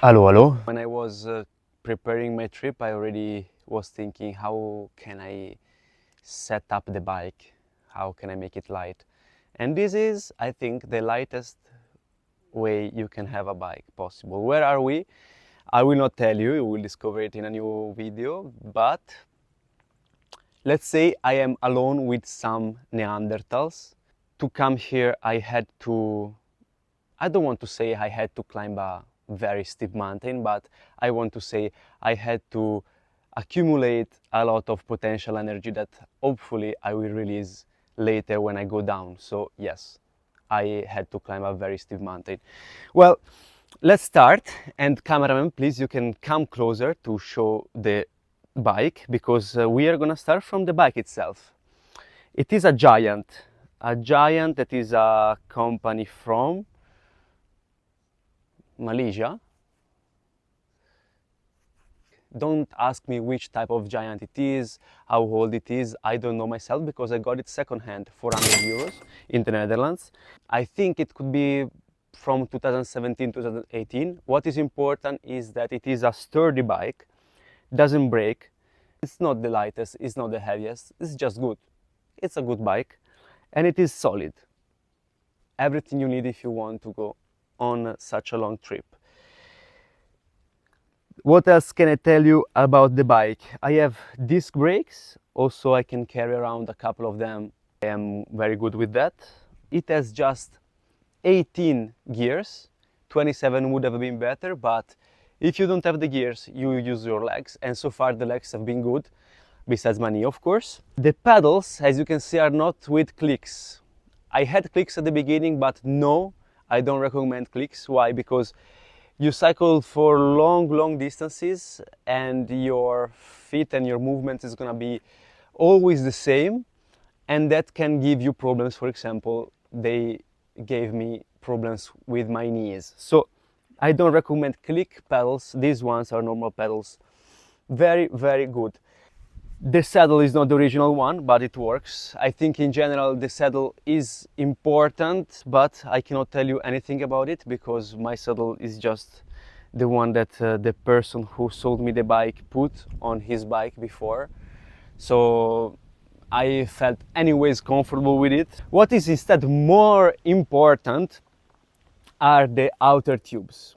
Hello, hello. When I was preparing my trip, I already was thinking, how can I set up the bike? How can I make it light? And this is, I think, the lightest way you can have a bike possible. Where are we? I will not tell you, you will discover it in a new video, but let's say I am alone with some Neanderthals. To come here, I don't want to say I had to climb a very steep mountain, but I want to say I had to accumulate a lot of potential energy that hopefully I will release later when I go down. So yes, I had to climb a very steep mountain. Well, let's start, and cameraman, please, you can come closer to show the bike, because we are gonna start from the bike itself. It is a Giant that is a company from Malaysia. Don't ask me which type of Giant it is, how old it is. I don't know myself because I got it second-hand, 400 euros in the Netherlands. I think it could be from 2017, 2018. What is important is that it is a sturdy bike, doesn't break. It's not the lightest, it's not the heaviest, it's just good. It's a good bike and it is solid. Everything you need if you want to go on such a long trip. What else can I tell you about the bike? I have disc brakes, also I can carry around a couple of them. I am very good with that. It has just 18 gears, 27 would have been better, but if you don't have the gears, you use your legs, and so far the legs have been good, besides my knee, of course. The pedals, as you can see, are not with clicks. I had clicks at the beginning, but no, I don't recommend clicks. Why? Because you cycle for long distances and your feet and your movement is gonna be always the same, and that can give you problems. For example, they gave me problems with my knees. So I don't recommend click pedals. These ones are normal pedals. Very good. The saddle is not the original one, but it works. I think in general the saddle is important, but I cannot tell you anything about it because my saddle is just the one that the person who sold me the bike put on his bike before. So I felt anyways comfortable with it. What is instead more important are the outer tubes.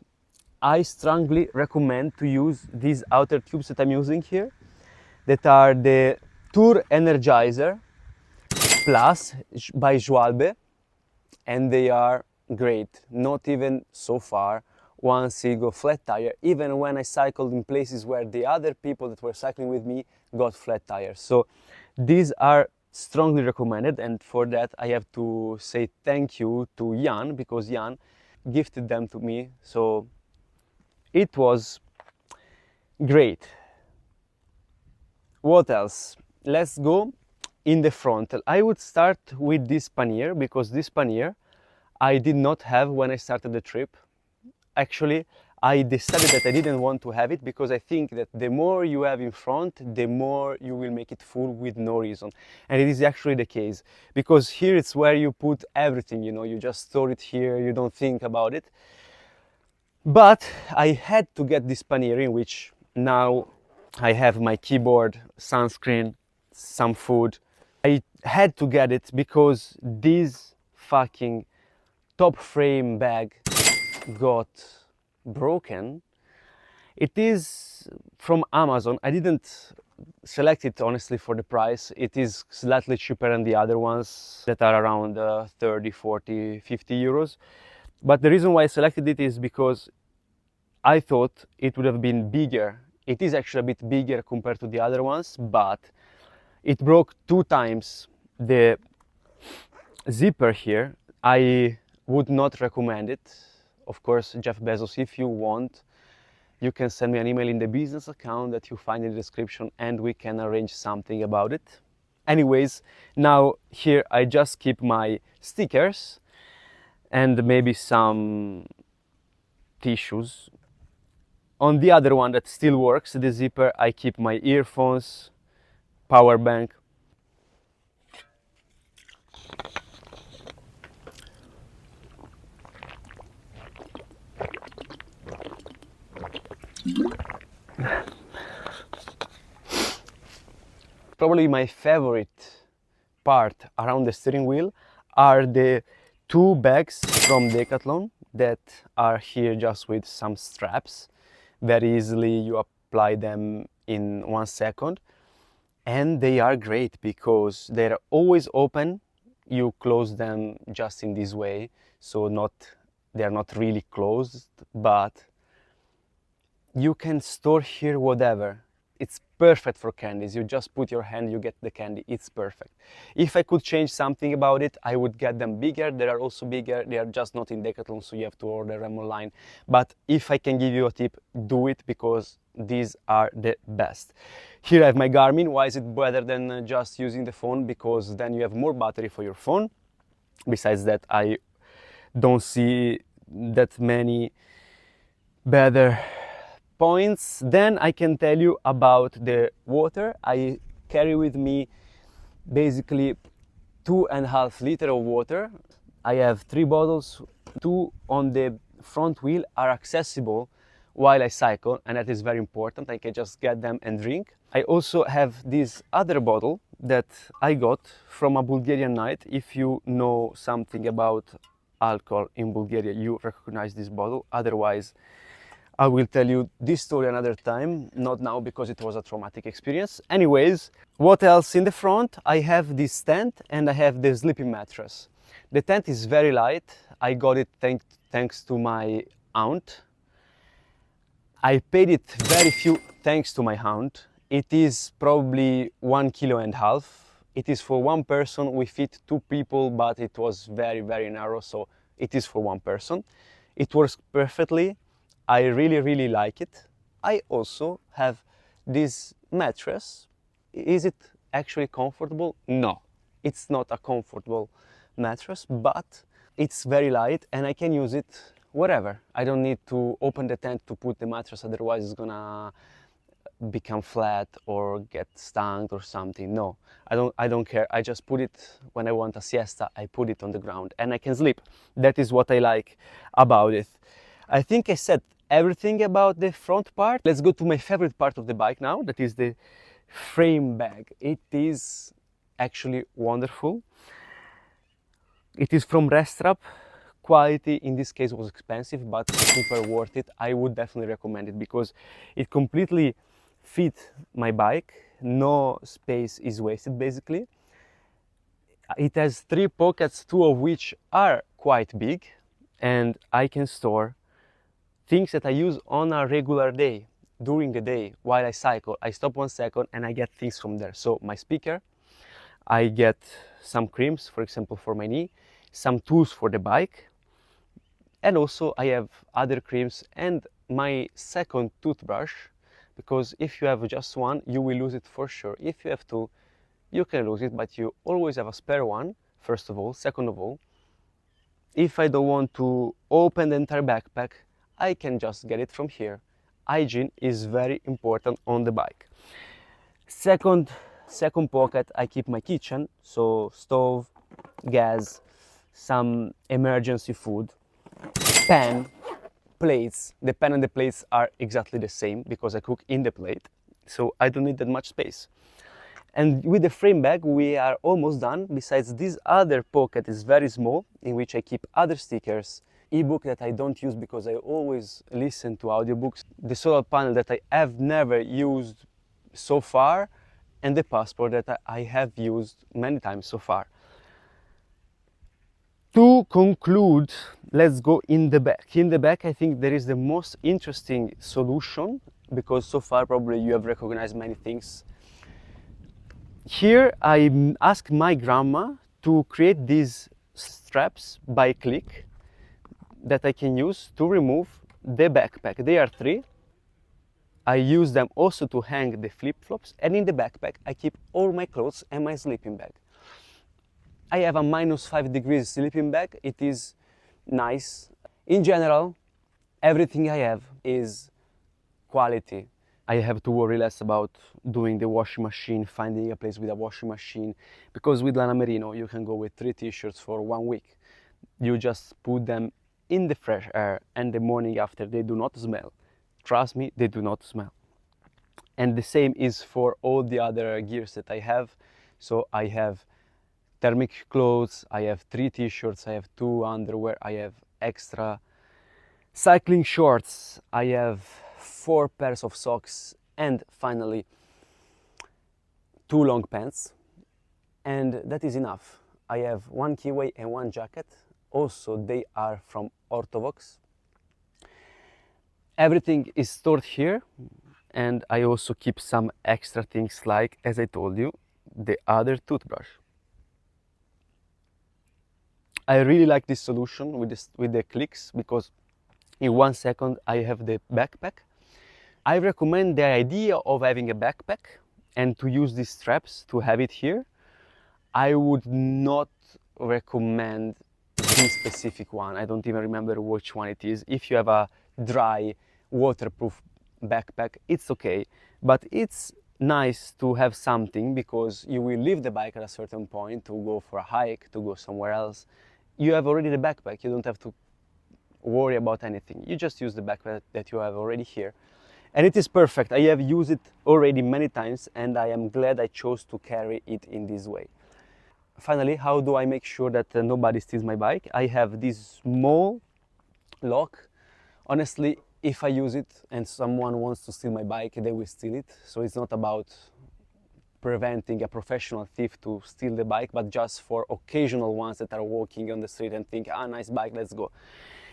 I strongly recommend to use these outer tubes that I'm using here, that are the Tour Energizer Plus by Schwalbe, and they are great. Not even so far one single flat tire, even when I cycled in places where the other people that were cycling with me got flat tires. So these are strongly recommended, and for that I have to say thank you to Jan, because Jan gifted them to me, so it was great. What else? Let's go in the front. I would start with this pannier, because this pannier I did not have when I started the trip. Actually, I decided that I didn't want to have it because I think that the more you have in front, the more you will make it full with no reason. And it is actually the case, because here it's where you put everything, you know, you just store it here, you don't think about it. But I had to get this pannier, in which now I have my keyboard, sunscreen, some food. I had to get it because this fucking top frame bag got broken. It is from Amazon. I didn't select it honestly for the price. It is slightly cheaper than the other ones that are around 30, 40, 50 euros. But the reason why I selected it is because I thought it would have been bigger. It is actually a bit bigger compared to the other ones, but it broke 2 times. The zipper here, I would not recommend it. Of course, Jeff Bezos, if you want, you can send me an email in the business account that you find in the description and we can arrange something about it. Anyways, now here I just keep my stickers and maybe some tissues. On the other one that still works, the zipper, I keep my earphones, power bank. Probably my favorite part around the steering wheel are the two bags from Decathlon that are here just with some straps. Very easily you apply them in 1 second, and they are great because they're always open. You close them just in this way, so they're not really closed, but you can store here whatever. It's perfect for candies. You just put your hand, you get the candy. It's perfect. If I could change something about it, I would get them bigger. They are also bigger. They are just not in Decathlon, so you have to order them online. But if I can give you a tip, do it, because these are the best. Here I have my Garmin. Why is it better than just using the phone? Because then you have more battery for your phone. Besides that, I don't see that many better points. Then I can tell you about the water. I carry with me basically 2.5 liters of water. I have 3 bottles. 2 on the front wheel are accessible while I cycle, and that is very important. I can just get them and drink. I also have this other bottle that I got from a Bulgarian night. If you know something about alcohol in Bulgaria, you recognize this bottle. Otherwise, I will tell you this story another time, not now because it was a traumatic experience. Anyways, what else in the front? I have this tent and I have the sleeping mattress. The tent is very light. I got it thanks to my aunt. I paid it very few thanks to my aunt. It is probably 1.5 kilos. It is for one person. We fit 2 people, but it was very, very narrow, so it is for one person. It works perfectly. I really, really like it. I also have this mattress. Is it actually comfortable? No, it's not a comfortable mattress, but it's very light and I can use it wherever. I don't need to open the tent to put the mattress, otherwise it's gonna become flat or get stunk or something. No, I don't care. I just put it when I want a siesta. I put it on the ground and I can sleep. That is what I like about it. I think I said everything about the front part. Let's go to my favorite part of the bike now, that is the frame bag. It is actually wonderful. It is from Restrap. Quality in this case was expensive, but super worth it. I would definitely recommend it because it completely fit my bike. No space is wasted basically. It has 3 pockets, 2 of which are quite big, and I can store things that I use on a regular day, during the day, while I cycle. I stop 1 second and I get things from there. So my speaker, I get some creams, for example, for my knee, some tools for the bike, and also I have other creams and my second toothbrush, because if you have just one, you will lose it for sure. If you have 2, you can lose it, but you always have a spare one, first of all. Second of all, if I don't want to open the entire backpack, I can just get it from here. Hygiene is very important on the bike. Second pocket, I keep my kitchen, so stove, gas, some emergency food, pan, plates. The pan and the plates are exactly the same because I cook in the plate, so I don't need that much space. And with the frame bag, we are almost done. Besides, this other pocket is very small, in which I keep other stickers, ebook that I don't use because I always listen to audiobooks, the solar panel that I have never used so far, and the passport that I have used many times so far. To conclude, let's go in the back. In the back, I think there is the most interesting solution, because so far probably you have recognized many things. Here I asked my grandma to create these straps by click that I can use to remove the backpack. They are 3. I use them also to hang the flip-flops, and in the backpack I keep all my clothes and my sleeping bag. I have a -5 degrees sleeping bag. It is nice. In general, everything I have is quality. I have to worry less about doing the washing machine, finding a place with a washing machine, because with Lana Merino you can go with 3 t-shirts for 1 week. You just put them in the fresh air, and the morning after they do not smell. Trust me, they do not smell. And the same is for all the other gears that I have. So I have thermic clothes, I have 3 t-shirts, I have 2 underwear, I have extra cycling shorts, I have 4 pairs of socks, and finally 2 long pants. And that is enough. I have 1 keyway and 1 jacket. Also, they are from Orthovox. Everything is stored here, and I also keep some extra things like, as I told you, the other toothbrush. I really like this solution with the clicks, because in 1 second I have the backpack. I recommend the idea of having a backpack and to use these straps to have it here. I would not recommend this specific one. I don't even remember which one it is. If you have a dry, waterproof backpack, it's okay, but it's nice to have something, because you will leave the bike at a certain point to go for a hike, to go somewhere else. You have already the backpack, you don't have to worry about anything. You just use the backpack that you have already here, and it is perfect. I have used it already many times, and I am glad I chose to carry it in this way. Finally, how do I make sure that nobody steals my bike? I have this small lock. Honestly, if I use it and someone wants to steal my bike, they will steal it. So it's not about preventing a professional thief to steal the bike, but just for occasional ones that are walking on the street and think, ah, nice bike, let's go.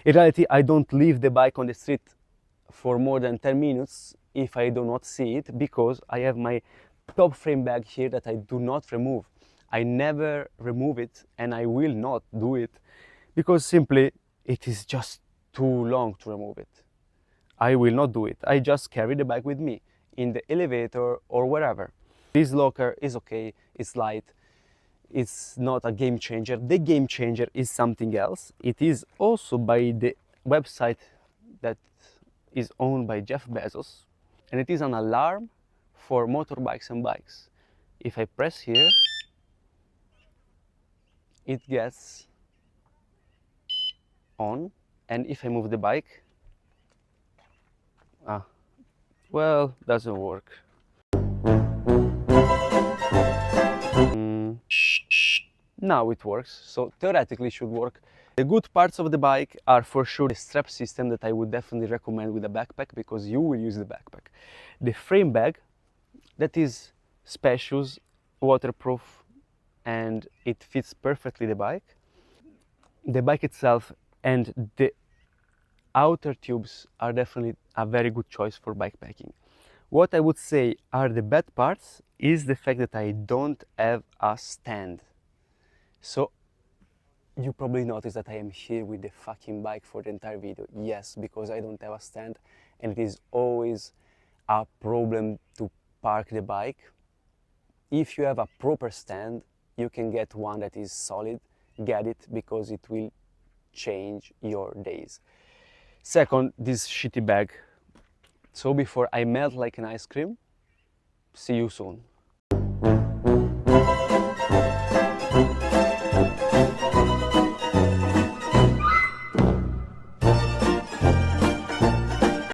In reality, I don't leave the bike on the street for more than 10 minutes if I do not see it, because I have my top frame bag here that I do not remove. I never remove it, and I will not do it, because simply it is just too long to remove it. I will not do it. I just carry the bike with me in the elevator or wherever. This locker is okay, it's light, it's not a game changer. The game changer is something else. It is also by the website that is owned by Jeff Bezos, and it is an alarm for motorbikes and bikes. If I press here, it gets on, and if I move the bike, well, doesn't work. Now it works, so theoretically it should work. The good parts of the bike are for sure the strap system that I would definitely recommend with a backpack, because you will use the backpack. The frame bag, that is spacious, waterproof, and it fits perfectly the bike. The bike itself and the outer tubes are definitely a very good choice for bikepacking. What I would say are the bad parts is the fact that I don't have a stand. So you probably noticed that I am here with the fucking bike for the entire video. Yes, because I don't have a stand, and it is always a problem to park the bike. If you have a proper stand, you can get one that is solid. Get it, because it will change your days. Second, this shitty bag. So before I melt like an ice cream, see you soon.